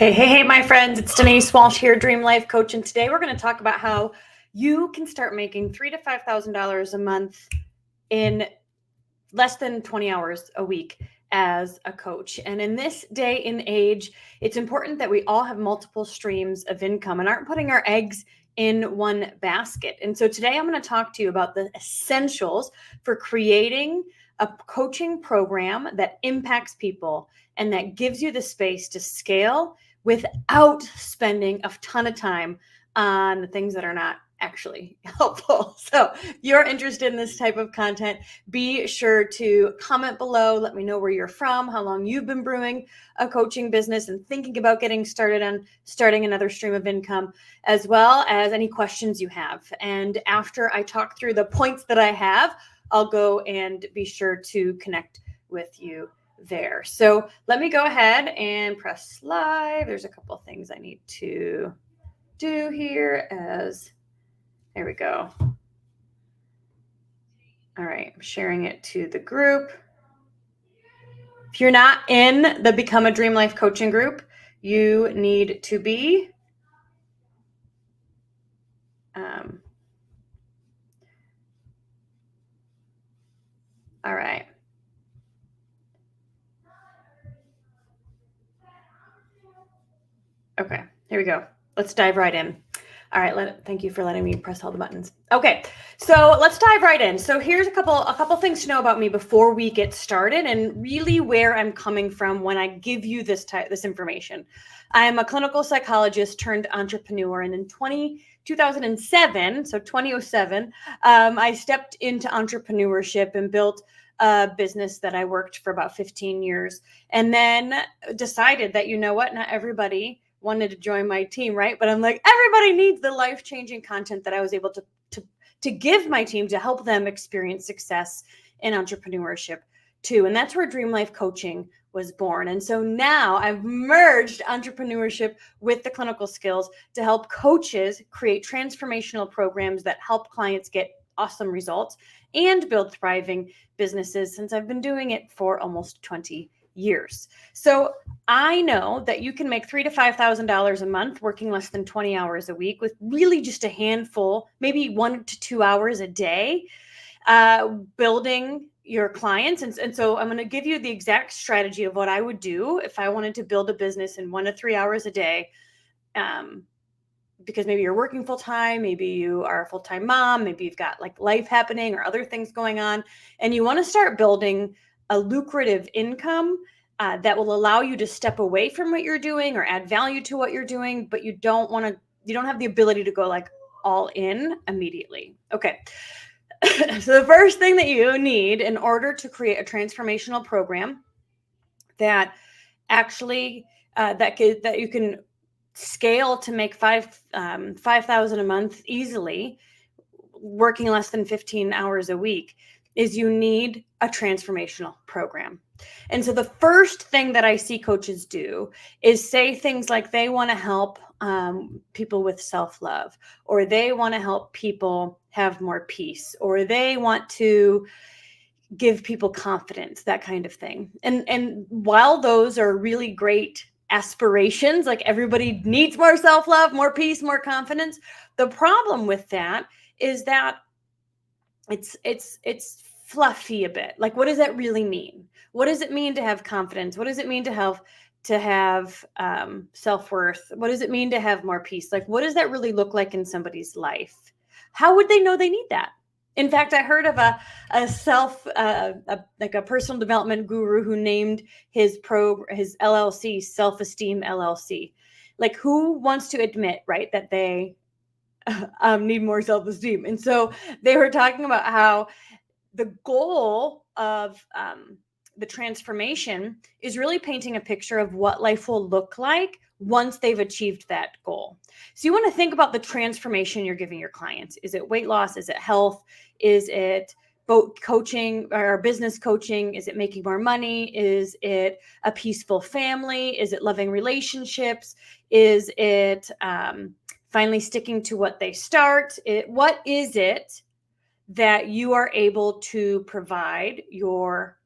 Hey, my friends, it's Denise Walsh here, Dream Life Coach, and today we're going to talk about how you can start making $3,000 to $5,000 a month in less than 20 hours a week as a coach. And in this day and age, it's important that we all have multiple streams of income and aren't putting our eggs in one basket. And so today I'm going to talk to you about the essentials for creating a coaching program that impacts people and that gives you the space to scale without spending a ton of time on the things that are not actually helpful. So if you're interested in this type of content, be sure to comment below. Let me know where you're from, how long you've been brewing a coaching business and thinking about getting started on starting another stream of income, as well as any questions you have. And after I talk through the points that I have, I'll go and be sure to connect with you there. So let me go ahead and press live. There's a couple of things I need to do here there we go. All right, I'm sharing it to the group. If you're not in the Become a Dream Life coaching group, you need to be. All right. Okay, here we go. Let's dive right in. All right, thank you for letting me press all the buttons. Okay, so let's dive right in. So here's a couple things to know about me before we get started, and really where I'm coming from when I give you this information. I'm a clinical psychologist turned entrepreneur, and in 2007, so 2007, I stepped into entrepreneurship and built a business that I worked for about 15 years, and then decided that, you know what, not everybody wanted to join my team, right? But I'm like, everybody needs the life-changing content that I was able to give my team to help them experience success in entrepreneurship too. And that's where Dream Life Coaching was born. And so now I've merged entrepreneurship with the clinical skills to help coaches create transformational programs that help clients get awesome results and build thriving businesses, since I've been doing it for almost 20 years. So I know that you can make $3,000 to $5,000 a month working less than 20 hours a week with really just a handful, maybe 1 to 2 hours a day, building your clients. And so I'm going to give you the exact strategy of what I would do if I wanted to build a business in 1 to 3 hours a day. Because maybe you're working full time, maybe you are a full-time mom, maybe you've got like life happening or other things going on, and you want to start building a lucrative income that will allow you to step away from what you're doing or add value to what you're doing, but you don't have the ability to go like all in immediately. Okay. So the first thing that you need in order to create a transformational program that actually that you can scale to make $5,000 a month easily, working less than 15 hours a week, is you need a transformational program. And so the first thing that I see coaches do is say things like they want to help people with self-love, or they want to help people have more peace, or they want to give people confidence, that kind of thing. And while those are really great aspirations, like everybody needs more self-love, more peace, more confidence, the problem with that is that it's fluffy a bit. Like, what does that really mean? What does it mean to have confidence? What does it mean to have self-worth? What does it mean to have more peace? Like, what does that really look like in somebody's life? How would they know they need that? In fact, I heard of a personal development guru who named his LLC Self-Esteem LLC. Like, who wants to admit, right, that they need more self-esteem? And so they were talking about how the goal of the transformation is really painting a picture of what life will look like once they've achieved that goal. So you want to think about the transformation you're giving your clients. Is it weight loss? Is it health? Is it coaching or business coaching? Is it making more money? Is it a peaceful family? Is it loving relationships? Is it finally sticking to what they start? What is it that you are able to provide your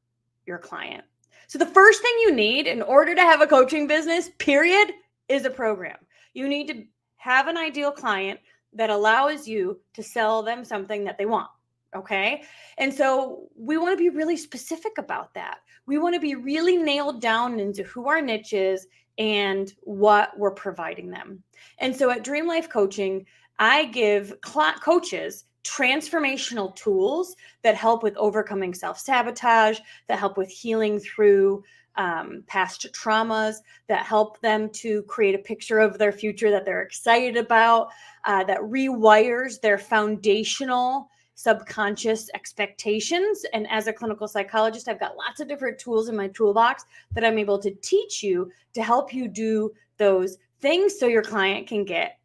client? So the first thing you need in order to have a coaching business, period, is a program. You need to have an ideal client that allows you to sell them something that they want. Okay. And so we want to be really specific about that. We want to be really nailed down into who our niche is and what we're providing them. And so at Dream Life Coaching, I give coaches transformational tools that help with overcoming self-sabotage, that help with healing through past traumas, that help them to create a picture of their future that they're excited about, that rewires their foundational subconscious expectations. And as a clinical psychologist, I've got lots of different tools in my toolbox that I'm able to teach you to help you do those things so your client can get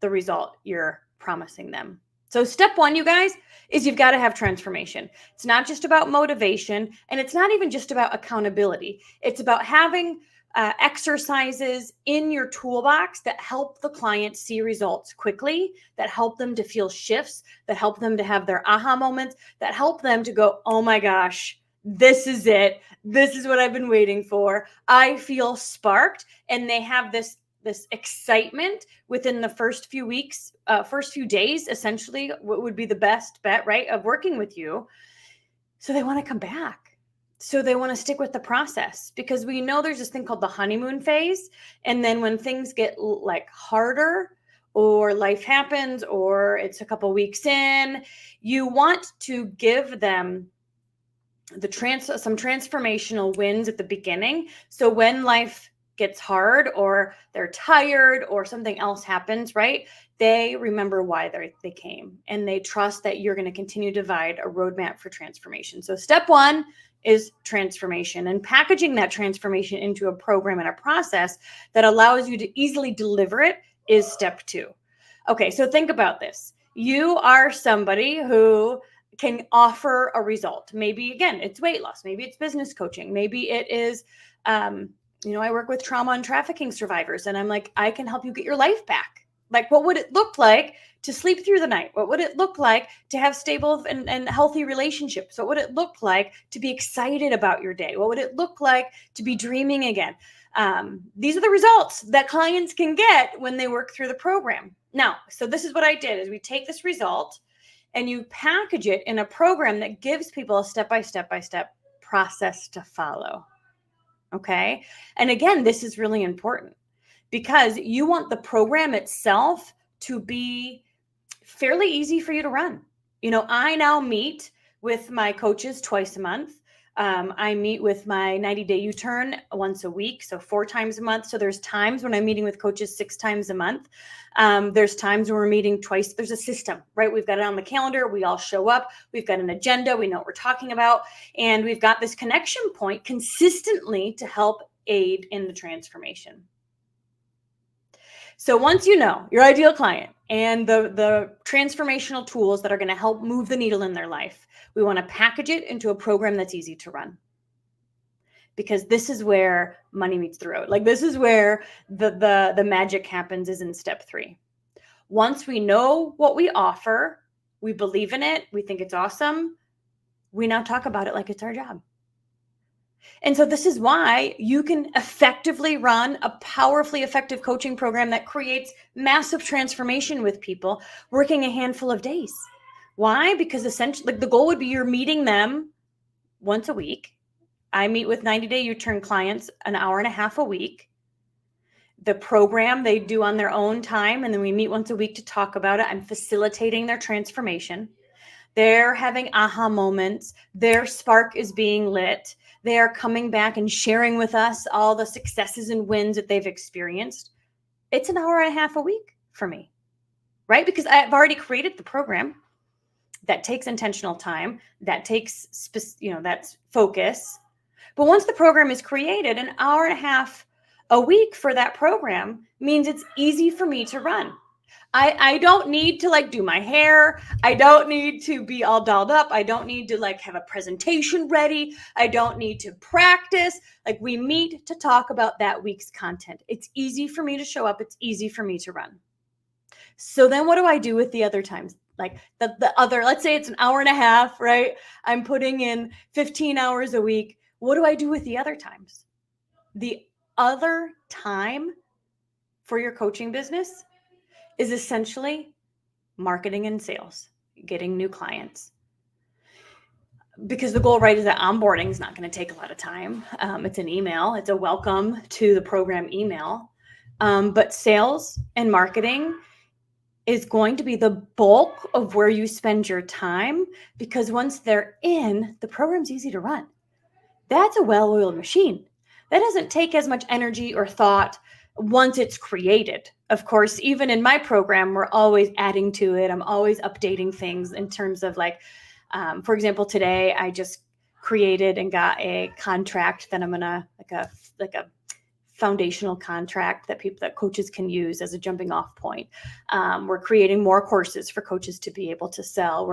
the result you're promising them. So step one, you guys, is you've got to have transformation. It's not just about motivation, and it's not even just about accountability. It's about having exercises in your toolbox that help the client see results quickly, that help them to feel shifts, that help them to have their aha moments, that help them to go, oh my gosh, this is it. This is what I've been waiting for. I feel sparked. And they have this excitement within the first few weeks, first few days, essentially, what would be the best bet, right, of working with you. So they want to come back. So they want to stick with the process, because we know there's this thing called the honeymoon phase. And then when things get like harder, or life happens, or it's a couple weeks in, you want to give them some transformational wins at the beginning. So when life gets hard, or they're tired, or something else happens, right, they remember why they came, and they trust that you're going to continue to provide a roadmap for transformation. So step one is transformation, and packaging that transformation into a program and a process that allows you to easily deliver it is step two. Okay, so think about this. You are somebody who can offer a result. Maybe, again, it's weight loss. Maybe it's business coaching. Maybe it is, I work with trauma and trafficking survivors, and I'm like, I can help you get your life back. Like, what would it look like to sleep through the night? What would it look like to have stable and healthy relationships? What would it look like to be excited about your day? What would it look like to be dreaming again? These are the results that clients can get when they work through the program. Now, so this is what I did, is we take this result and you package it in a program that gives people a step-by-step process to follow. Okay. And again, this is really important, because you want the program itself to be fairly easy for you to run. I now meet with my coaches twice a month. I meet with my 90-day U-turn once a week, so 4 times a month. So there's times when I'm meeting with coaches 6 times a month. There's times when we're meeting twice. There's a system, right? We've got it on the calendar. We all show up. We've got an agenda. We know what we're talking about. And we've got this connection point consistently to help aid in the transformation. So once you know your ideal client and the transformational tools that are going to help move the needle in their life, we want to package it into a program that's easy to run. Because this is where money meets the road. Like, this is where the magic happens, is in step 3. Once we know what we offer, we believe in it, we think it's awesome, we now talk about it like it's our job. And so this is why you can effectively run a powerfully effective coaching program that creates massive transformation with people working a handful of days. Why? Because essentially, the goal would be you're meeting them once a week. I meet with 90-day U-turn clients an hour and a half a week. The program they do on their own time, and then we meet once a week to talk about it. I'm facilitating their transformation. They're having aha moments. Their spark is being lit. They are coming back and sharing with us all the successes and wins that they've experienced. It's an hour and a half a week for me, right? Because I've already created the program. That takes intentional time. That takes, that's focus. But once the program is created, an hour and a half a week for that program means it's easy for me to run. I don't need to do my hair. I don't need to be all dolled up. I don't need to have a presentation ready. I don't need to practice. We meet to talk about that week's content. It's easy for me to show up. It's easy for me to run. So then what do I do with the other times? The other, let's say it's an hour and a half, right? I'm putting in 15 hours a week. What do I do with the other times? The other time for your coaching business is essentially marketing and sales, getting new clients. Because the goal, right, is that onboarding is not going to take a lot of time. It's an email. It's a welcome to the program email. But sales and marketing is going to be the bulk of where you spend your time, because once they're in, the program's easy to run. That's a well-oiled machine. That doesn't take as much energy or thought once it's created. Of course, even in my program, we're always adding to it. I'm always updating things in terms of like, for example, today I just created and got a contract that I'm gonna like a foundational contract that coaches can use as a jumping off point. We're creating more courses for coaches to be able to sell.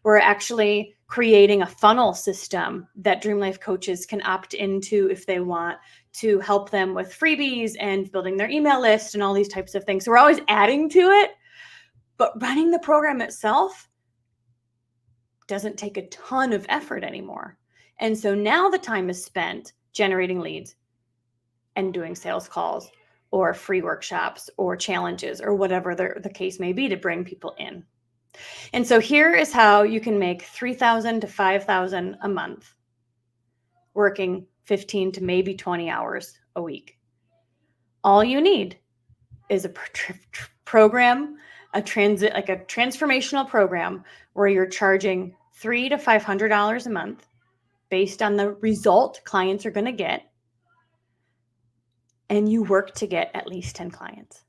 We're actually creating a funnel system that Dream Life coaches can opt into if they want, to help them with freebies and building their email list and all these types of things. So we're always adding to it, but running the program itself doesn't take a ton of effort anymore. And so now the time is spent generating leads and doing sales calls or free workshops or challenges or whatever the case may be to bring people in. And so here is how you can make $3,000 to $5,000 a month working 15 to maybe 20 hours a week. All you need is a program, a transformational program where you're charging $300 to $500 a month based on the result clients are going to get. And you work to get at least 10 clients.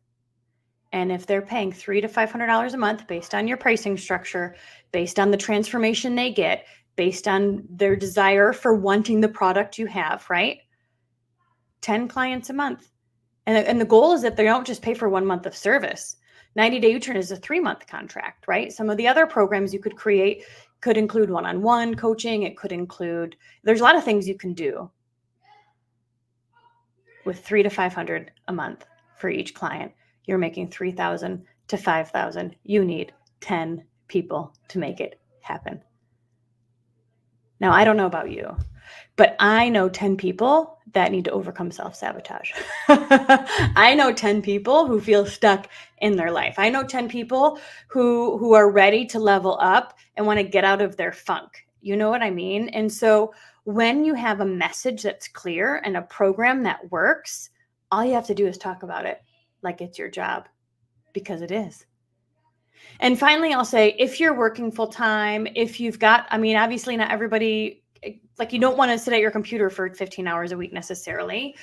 And if they're paying $300 to $500 a month based on your pricing structure, based on the transformation they get, based on their desire for wanting the product you have, right? 10 clients a month. And the goal is that they don't just pay for 1 month of service. 90-Day U-Turn is a 3-month contract, right? Some of the other programs you could create could include one-on-one coaching. It could include, there's a lot of things you can do with $300 to $500 a month for each client. You're making $3,000 to $5,000. You need 10 people to make it happen. Now, I don't know about you, but I know 10 people that need to overcome self-sabotage. I know 10 people who feel stuck in their life. I know 10 people who are ready to level up and want to get out of their funk. You know what I mean? And so when you have a message that's clear and a program that works, all you have to do is talk about it like it's your job, because it is. And finally, I'll say, if you're working full time, if you've got, obviously not everybody, like you don't want to sit at your computer for 15 hours a week necessarily.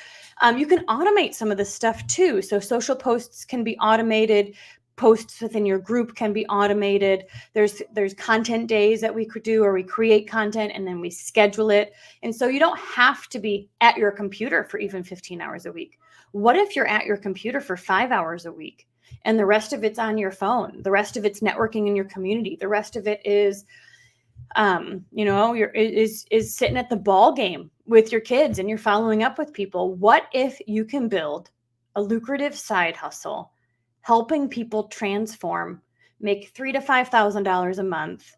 You can automate some of this stuff too. So social posts can be automated. Posts within your group can be automated. There's content days that we could do, or we create content and then we schedule it. And so you don't have to be at your computer for even 15 hours a week. What if you're at your computer for 5 hours a week and the rest of it's on your phone? The rest of it's networking in your community. The rest of it is, is sitting at the ball game with your kids and you're following up with people. What if you can build a lucrative side hustle, helping people transform, make $3,000 to $5,000 a month,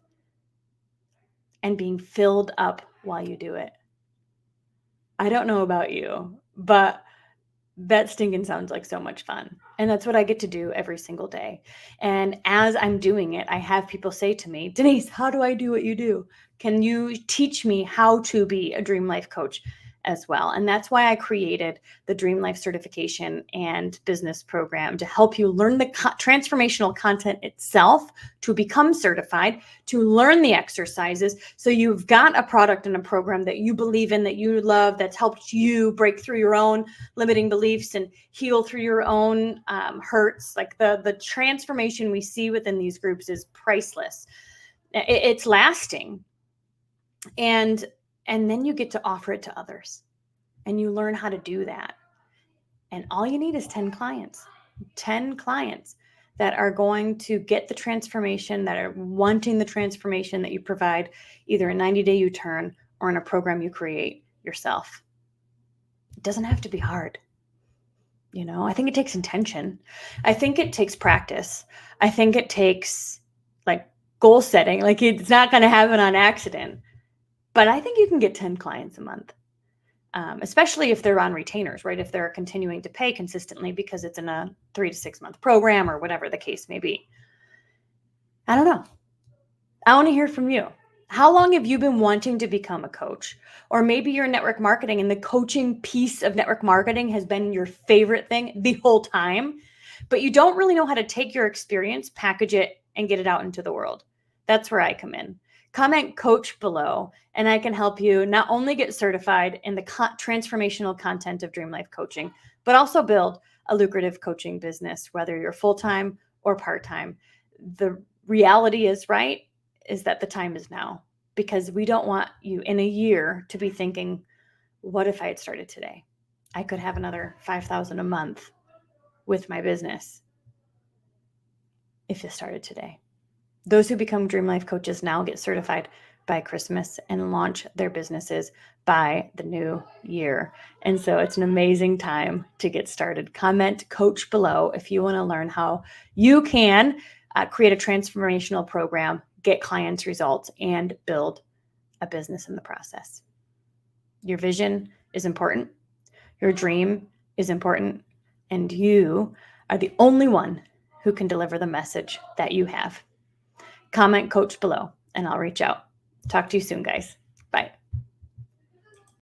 and being filled up while you do it? I don't know about you, but that stinking sounds like so much fun. And that's what I get to do every single day. And as I'm doing it, I have people say to me, Denise, how do I do what you do? Can you teach me how to be a Dream Life coach as well? And that's why I created the Dream Life certification and business program, to help you learn the transformational content itself, to become certified, to learn the exercises. So you've got a product and a program that you believe in, that you love, that's helped you break through your own limiting beliefs and heal through your own hurts. Like the transformation we see within these groups is priceless. It's lasting. And then you get to offer it to others and you learn how to do that. And all you need is 10 clients that are going to get the transformation, that are wanting the transformation that you provide, either a 90-Day U-Turn or in a program you create yourself. It doesn't have to be hard. I think it takes intention. I think it takes practice. I think it takes goal setting. It's not going to happen on accident. But I think you can get 10 clients a month. especially if they're on retainers, right? If they're continuing to pay consistently because it's in a 3 to 6 month program or whatever the case may be. I don't know. I want to hear from you. How long have you been wanting to become a coach? Or maybe you're in network marketing and the coaching piece of network marketing has been your favorite thing the whole time, but you don't really know how to take your experience, package it, and get it out into the world. That's where I come in. Comment coach below, and I can help you not only get certified in the transformational content of Dream Life Coaching, but also build a lucrative coaching business, whether you're full-time or part-time. The reality is, right, is that the time is now, because we don't want you in a year to be thinking, what if I had started today? I could have another $5,000 a month with my business if it started today. Those who become Dream Life coaches now get certified by Christmas and launch their businesses by the new year. And so it's an amazing time to get started. Comment coach below if you want to learn how you can create a transformational program, get clients results, and build a business in the process. Your vision is important. Your dream is important. And you are the only one who can deliver the message that you have. Comment coach below and I'll reach out. Talk to you soon, guys. Bye.